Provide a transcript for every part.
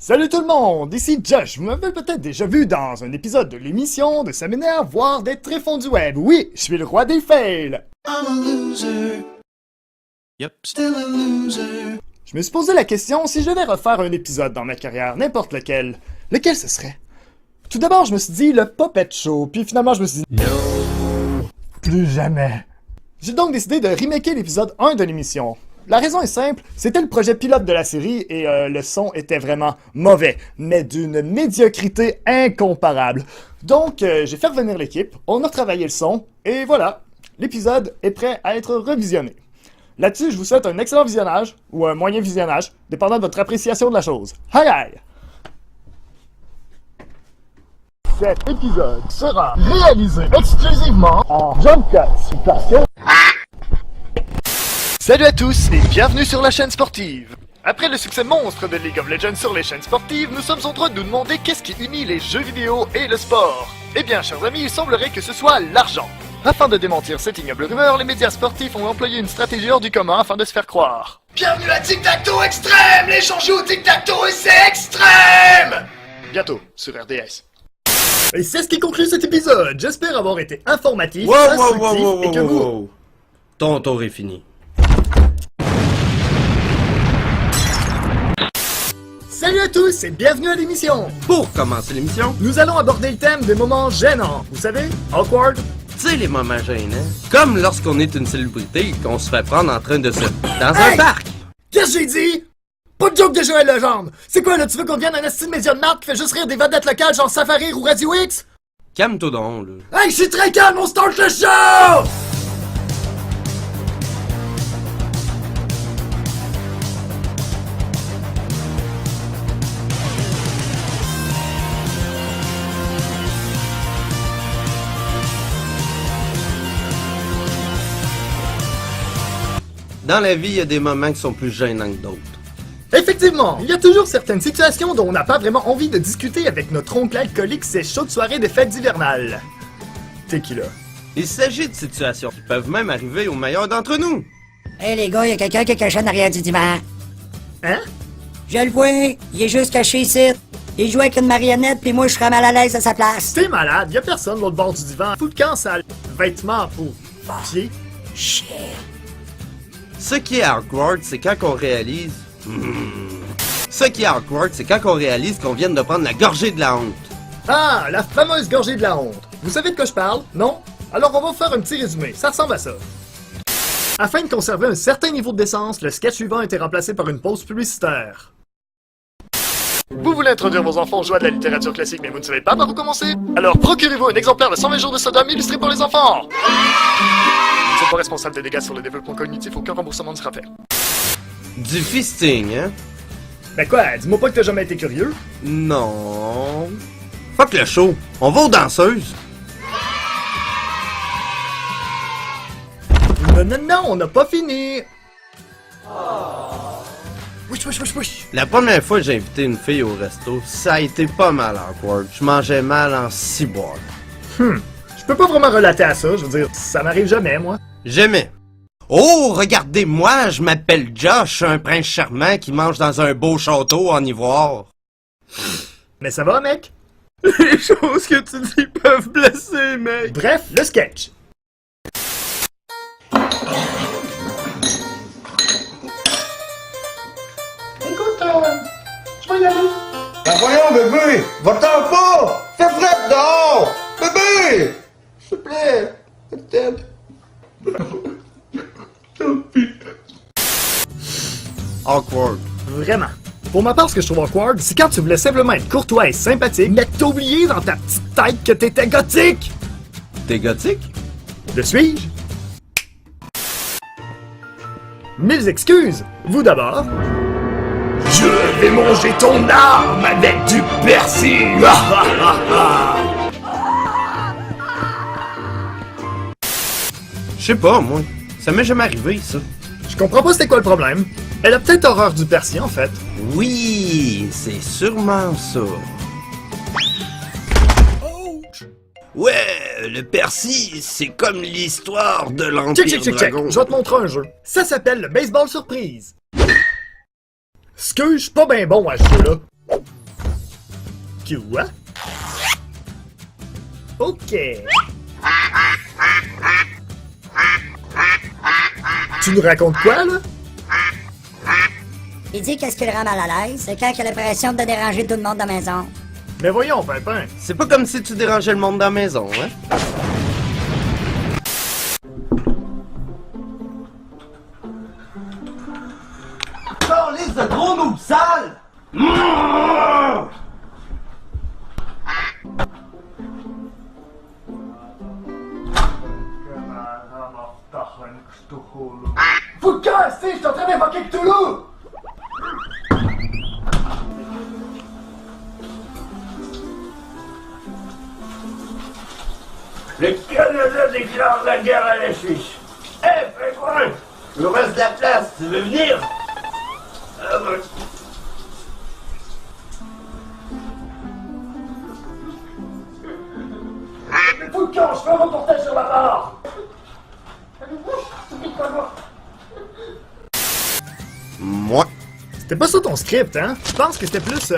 Salut tout le monde, ici Josh. Vous m'avez peut-être déjà vu dans un épisode de l'émission de Ça m'énerve, voire des tréfonds du web. Oui, je suis le roi des fails. I'm a loser. Yep, still a loser. Je me suis posé la question si je devais refaire un épisode dans ma carrière, n'importe lequel. Lequel ce serait? Tout d'abord, je me suis dit le Puppet Show, puis finalement je me suis dit non, plus jamais. J'ai donc décidé de remaker l'épisode 1 de l'émission. La raison est simple, c'était le projet pilote de la série et le son était vraiment mauvais, mais d'une médiocrité incomparable. Donc j'ai fait revenir l'équipe, on a travaillé le son, et voilà, l'épisode est prêt à être revisionné. Là-dessus, je vous souhaite un excellent visionnage, ou un moyen visionnage, dépendant de votre appréciation de la chose. Aïe aïe! Cet épisode sera réalisé exclusivement en jump cuts parce que... Salut à tous et bienvenue sur la chaîne sportive. Après le succès monstre de League of Legends sur les chaînes sportives, nous sommes en train de nous demander qu'est-ce qui unit les jeux vidéo et le sport. Eh bien, chers amis, il semblerait que ce soit l'argent. Afin de démentir cette ignoble rumeur, les médias sportifs ont employé une stratégie hors du commun afin de se faire croire. Bienvenue à Tic-Tac-Toe Extrême! Les gens jouent au Tic-Tac-Toe et c'est extrême! Bientôt, sur RDS. Et c'est ce qui conclut cet épisode. J'espère avoir été informatif, instructif et que vous... Ton tour est fini. Salut à tous et bienvenue à l'émission! Pour commencer l'émission, Nous allons aborder le thème des moments gênants. Vous savez, awkward. tu sais les moments gênants. Comme lorsqu'on est une célébrité et qu'on se fait prendre en train de se... dans Hey! un parc! Qu'est-ce que j'ai dit? Pas de joke de Joël Legendre! C'est quoi là, tu veux qu'on devienne un esti de média de marque qui fait juste rire des vedettes locales genre Safari ou Radio X? Calme-toi donc, là. Hey, je suis très calme, on start le show! Dans la vie, il y a des moments qui sont plus gênants que d'autres. Effectivement, il y a toujours certaines situations dont on n'a pas vraiment envie de discuter avec notre oncle alcoolique ces chaudes soirées des fêtes hivernales. T'es qui là? Il s'agit de situations qui peuvent même arriver aux meilleurs d'entre nous. Hey les gars, y'a quelqu'un qui est caché en arrière du divan. Hein? Je le vois, il est juste caché ici. Il joue avec une marionnette, puis moi je serais mal à l'aise à sa place. T'es malade, y a personne de l'autre bord du divan. Fou de camp, sale vêtements pour pieds. Shit. Ce qui est awkward, c'est quand on réalise... Ce qui est awkward, c'est quand on réalise qu'on vient de prendre la gorgée de la honte. Ah, la fameuse gorgée de la honte. Vous savez de quoi je parle, non? Alors on va faire un petit résumé, ça ressemble à ça. Afin de conserver un certain niveau de décence, le sketch suivant a été remplacé par une pause publicitaire. Vous voulez introduire vos enfants aux joies de la littérature classique mais vous ne savez pas par où commencer? Alors procurez-vous un exemplaire de 120 jours de Sodome illustré pour les enfants! Nous ne sommes pas responsables des dégâts sur le développement cognitif, aucun remboursement ne sera fait. Du fisting, hein? Ben quoi, dis-moi pas que t'as jamais été curieux? Non... Fuck le show, on va aux danseuses. Non, on n'a pas fini! Wesh, wesh, wesh, wesh! La première fois que j'ai invité une fille au resto, ça a été pas mal awkward. Je mangeais mal en ciboire. Je peux pas vraiment relater à ça, je veux dire, ça m'arrive jamais, moi. J'aimais. Oh, regardez-moi, je m'appelle Josh, un prince charmant qui mange dans un beau château en ivoire. Mais ça va, mec? Les choses que tu dis peuvent blesser, mec. Bref, le sketch. Écoute, je vais y aller. Ben voyons, bébé! Va-t'en pas! Fais frais dehors! Bébé! S'il te plaît! Je t'aime. Awkward. Vraiment. Pour ma part, ce que je trouve awkward, c'est quand tu voulais simplement être courtois et sympathique, mais que t'as oublié dans ta petite tête que t'étais gothique! T'es gothique? Le suis-je? Mille excuses! Vous d'abord. Je vais manger ton arme avec du persil! Je sais pas, moi. Ça m'est jamais arrivé, ça. Je comprends pas c'était quoi le problème. Elle a peut-être horreur du persil, en fait. Oui, c'est sûrement ça. Ouais, le persil, c'est comme l'histoire de l'Empire Check. Dragon. Je vais te montrer un jeu. Ça s'appelle le baseball surprise. Ce que je suis pas bien bon à ce jeu-là. Quoi? Ok. Tu nous racontes quoi, là? Il dit qu'est-ce qui le rend mal à l'aise, c'est quand il a l'impression de déranger tout le monde dans la maison. Mais voyons, Pimpin. C'est pas comme si tu dérangeais le monde dans la maison, hein? Liste de gros noob sale! Faut te casser, je suis en train d'invoquer Cthulhu! Le Canada déclare la guerre à la Suisse. Fais quoi? Il nous reste de la place, tu veux venir? Ah, ben. Faut que je fais un reportage sur la barre! Moi, C'était pas ça ton script, hein? Je pense que c'était plus,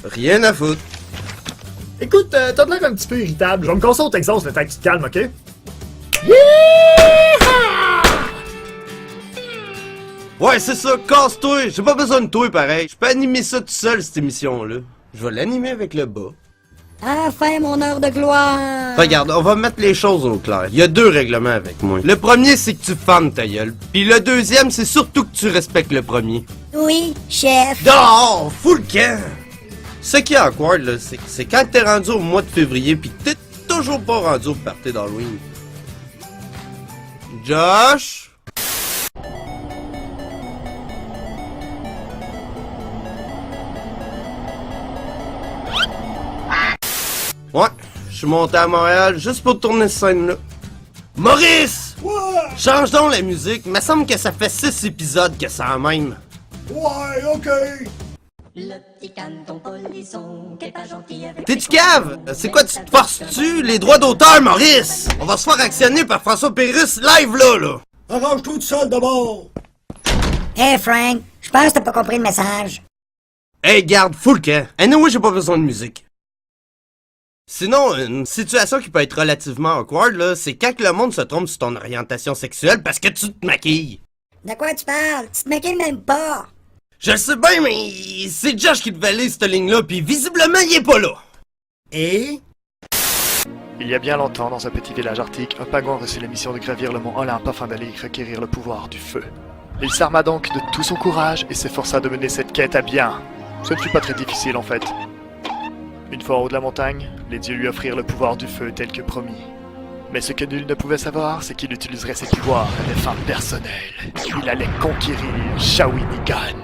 rien à foutre. Écoute, t'as l'air un petit peu irritable. Je vais me casser au Texas le temps que tu te calmes, ok? Ouais, c'est ça, casse-toi! J'ai pas besoin de toi, pareil. Je peux animer ça tout seul, cette émission-là. Je vais l'animer avec le bas. Enfin, mon heure de gloire! Regarde, on va mettre les choses au clair. Il y a 2 règlements avec moi. Le premier, c'est que tu fermes ta gueule. Puis le deuxième, c'est surtout que tu respectes le premier. Oui, chef. Dehors! Fous le camp! Ce qui est awkward, là, c'est quand t'es rendu au mois de février pis que t'es toujours pas rendu au party d'Halloween. Josh? Ouais, je suis monté à Montréal juste pour tourner cette scène-là. Maurice! Ouais! Change donc la musique, me semble que ça fait 6 épisodes que c'est la même. Ouais, ok! Le petit canton polisson qui est pas gentil avec T'es-tu cave? C'est quoi, tu te forces-tu? Les droits d'auteur, Maurice! On va se faire actionner par François Pérusse live là! Arrange-toi tout seul d'abord! Hey, Frank, je pense que t'as pas compris le message. Hey, garde, fous le camp. Anyway, j'ai pas besoin de musique. Sinon, une situation qui peut être relativement awkward, là, c'est quand le monde se trompe sur ton orientation sexuelle parce que tu te maquilles. De quoi tu parles? Tu te maquilles même pas. Je le sais bien, mais c'est Josh qui devait lire cette ligne-là, puis visiblement, il est pas là. Et... Il y a bien longtemps, dans un petit village arctique, un pingouin reçut la mission de gravir le mont Olympe afin d'aller y requérir le pouvoir du feu. Il s'arma donc de tout son courage et s'efforça de mener cette quête à bien. Ce ne fut pas très difficile en fait. Une fois en haut de la montagne, les dieux lui offrirent le pouvoir du feu tel que promis. Mais ce que nul ne pouvait savoir, c'est qu'il utiliserait ses pouvoirs à des fins personnelles. Il allait conquérir Shawinigan.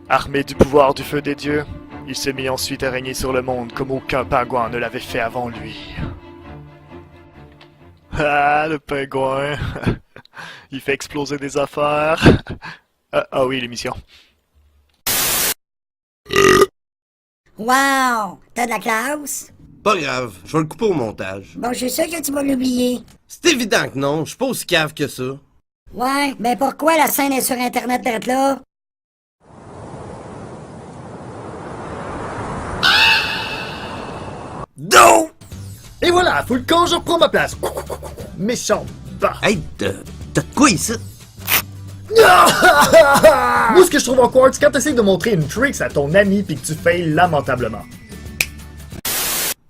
Armé du pouvoir du feu des dieux, il se mit ensuite à régner sur le monde comme aucun pingouin ne l'avait fait avant lui. Ah, le pingouin! Il fait exploser des affaires. Ah oui, l'émission. Wow! T'as de la classe? Pas grave, je vais le couper au montage. Bon, je suis sûr que tu vas l'oublier. C'est évident que non, je suis pas aussi cave que ça. Ouais, mais pourquoi la scène est sur Internet d'être là? Non! Et voilà, faut le camp, je reprends ma place. Méchant bas. Hey, t'as de quoi ici? Moi, ce que je trouve awkward, c'est quand t'essayes de montrer une tricks à ton ami pis que tu failles lamentablement.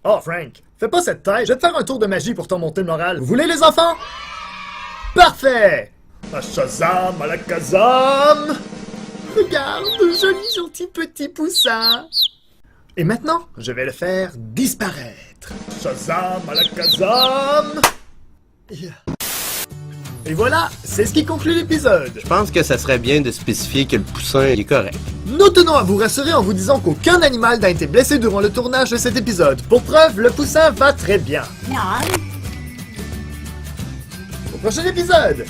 Oh, Frank, fais pas cette tête, je vais te faire un tour de magie pour t'en monter le moral. Vous voulez, les enfants? Parfait! À Shazam, à la Kazam! Regarde, joli, gentil petit poussin! Et maintenant, je vais le faire disparaître. Shazam, à la Kazam! Yeah. Et voilà, c'est ce qui conclut l'épisode. Je pense que ça serait bien de spécifier que le poussin est correct. Nous tenons à vous rassurer en vous disant qu'aucun animal n'a été blessé durant le tournage de cet épisode. Pour preuve, le poussin va très bien. Non. Au prochain épisode!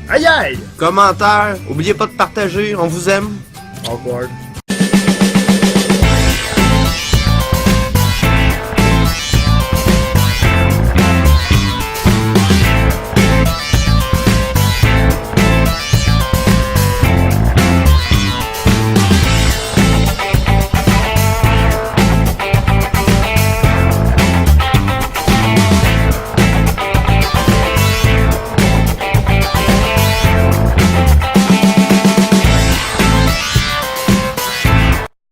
Aïe aïe! Commentaire, oubliez pas de partager, on vous aime. Awkward.